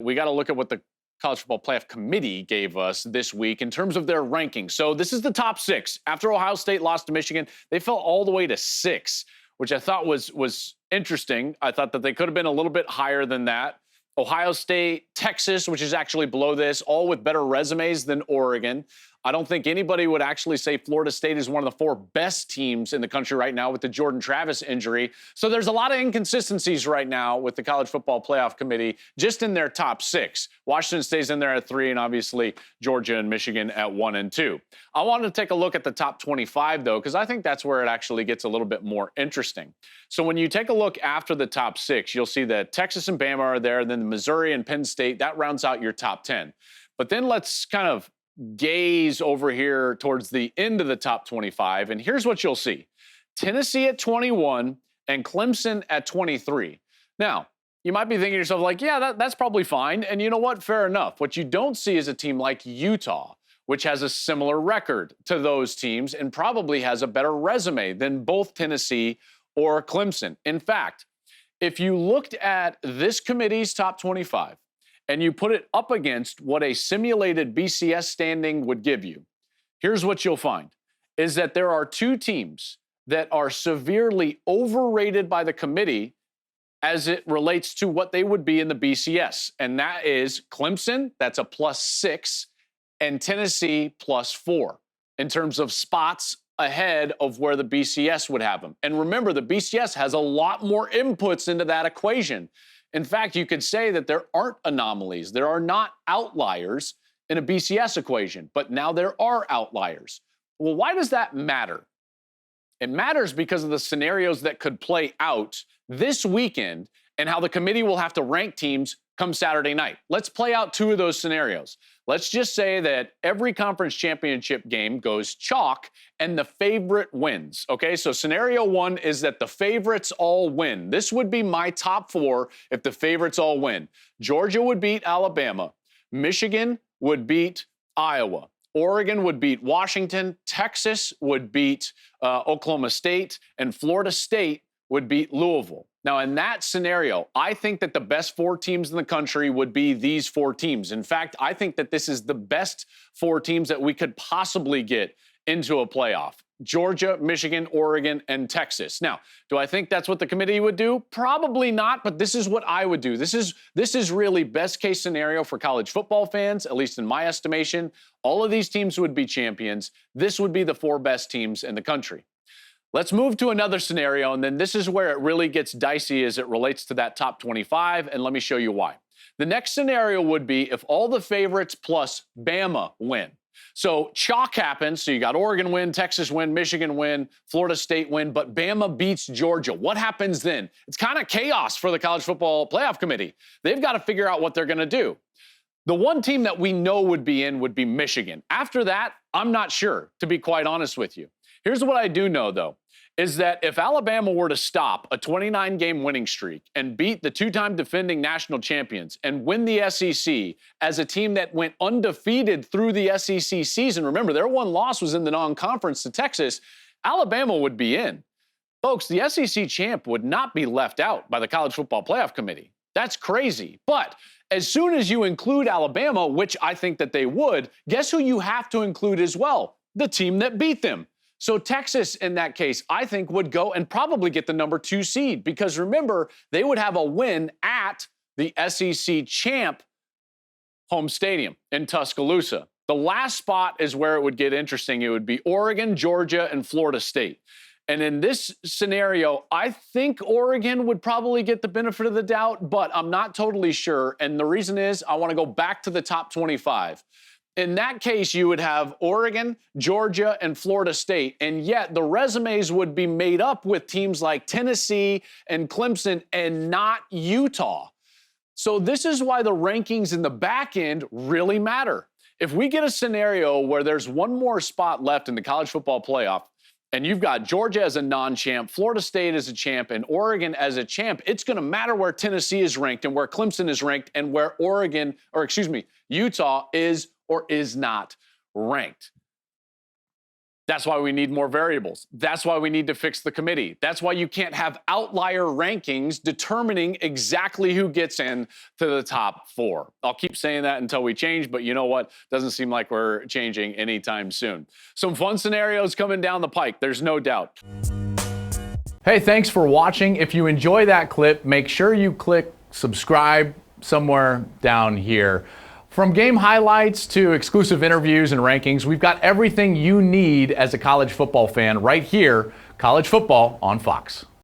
We got to look at what the College Football Playoff Committee gave us this week in terms of their ranking. So this is the top six. After Ohio State lost to Michigan, they fell all the way to 6, which I thought was interesting. I thought that they could have been a little bit higher than that. Ohio State, Texas, which is actually below this, all with better resumes than Oregon. I don't think anybody would actually say Florida State is one of the 4 best teams in the country right now with the Jordan Travis injury. So there's a lot of inconsistencies right now with the College Football Playoff Committee just in their top 6. Washington stays in there at 3, and obviously Georgia and Michigan at 1 and 2. I wanted to take a look at the top 25, though, because I think that's where it actually gets a little bit more interesting. So when you take a look after the top 6, you'll see that Texas and Bama are there, then Missouri and Penn State. That rounds out your top 10. But then let's kind of gaze over here towards the end of the top 25, and here's what you'll see. Tennessee at 21 and Clemson at 23. Now, you might be thinking to yourself like, yeah, that's probably fine, and you know what? Fair enough. What you don't see is a team like Utah, which has a similar record to those teams and probably has a better resume than both Tennessee or Clemson. In fact, if you looked at this committee's top 25, and you put it up against what a simulated BCS standing would give you, here's what you'll find, is that there are 2 teams that are severely overrated by the committee as it relates to what they would be in the BCS. And that is Clemson, that's a +6, and Tennessee +4 in terms of spots ahead of where the BCS would have them. And remember, the BCS has a lot more inputs into that equation. In fact, you could say that there aren't anomalies. There are not outliers in a BCS equation, but now there are outliers. Well, why does that matter? It matters because of the scenarios that could play out this weekend and how the committee will have to rank teams come Saturday night. Let's play out 2 of those scenarios. Let's just say that every conference championship game goes chalk and the favorite wins. Okay, so scenario 1 is that the favorites all win. This would be my top 4 if the favorites all win. Georgia would beat Alabama. Michigan would beat Iowa. Oregon would beat Washington. Texas would beat Oklahoma State. And Florida State would beat Louisville. Now, in that scenario, I think that the best 4 teams in the country would be these 4 teams. In fact, I think that this is the best 4 teams that we could possibly get into a playoff. Georgia, Michigan, Oregon, and Texas. Now, do I think that's what the committee would do? Probably not, but this is what I would do. This is really best case scenario for college football fans, at least in my estimation. All of these teams would be champions. This would be the 4 best teams in the country. Let's move to another scenario, and then this is where it really gets dicey as it relates to that top 25, and let me show you why. The next scenario would be if all the favorites plus Bama win. So chalk happens, so you got Oregon win, Texas win, Michigan win, Florida State win, but Bama beats Georgia. What happens then? It's kind of chaos for the College Football Playoff Committee. They've got to figure out what they're going to do. The one team that we know would be in would be Michigan. After that, I'm not sure, to be quite honest with you. Here's what I do know, though, is that if Alabama were to stop a 29-game winning streak and beat the 2-time defending national champions and win the SEC as a team that went undefeated through the SEC season, remember, their one loss was in the non-conference to Texas, Alabama would be in. Folks, the SEC champ would not be left out by the College Football Playoff Committee. That's crazy. But as soon as you include Alabama, which I think that they would, guess who you have to include as well? The team that beat them. So Texas, in that case, I think would go and probably get the number 2 seed because remember, they would have a win at the SEC champ home stadium in Tuscaloosa. The last spot is where it would get interesting. It would be Oregon, Georgia, and Florida State. And in this scenario, I think Oregon would probably get the benefit of the doubt, but I'm not totally sure. And the reason is I want to go back to the top 25. In that case, you would have Oregon, Georgia, and Florida State, and yet the resumes would be made up with teams like Tennessee and Clemson and not Utah. So this is why the rankings in the back end really matter. If we get a scenario where there's one more spot left in the college football playoff, and you've got Georgia as a non-champ, Florida State as a champ, and Oregon as a champ, it's going to matter where Tennessee is ranked and where Clemson is ranked and where Utah is or is not ranked. That's why we need more variables. That's why we need to fix the committee. That's why you can't have outlier rankings determining exactly who gets in to the top 4. I'll keep saying that until we change, but you know what? Doesn't seem like we're changing anytime soon. Some fun scenarios coming down the pike, there's no doubt. Hey, thanks for watching. If you enjoy that clip, make sure you click subscribe somewhere down here. From game highlights to exclusive interviews and rankings, we've got everything you need as a college football fan right here, College Football on Fox.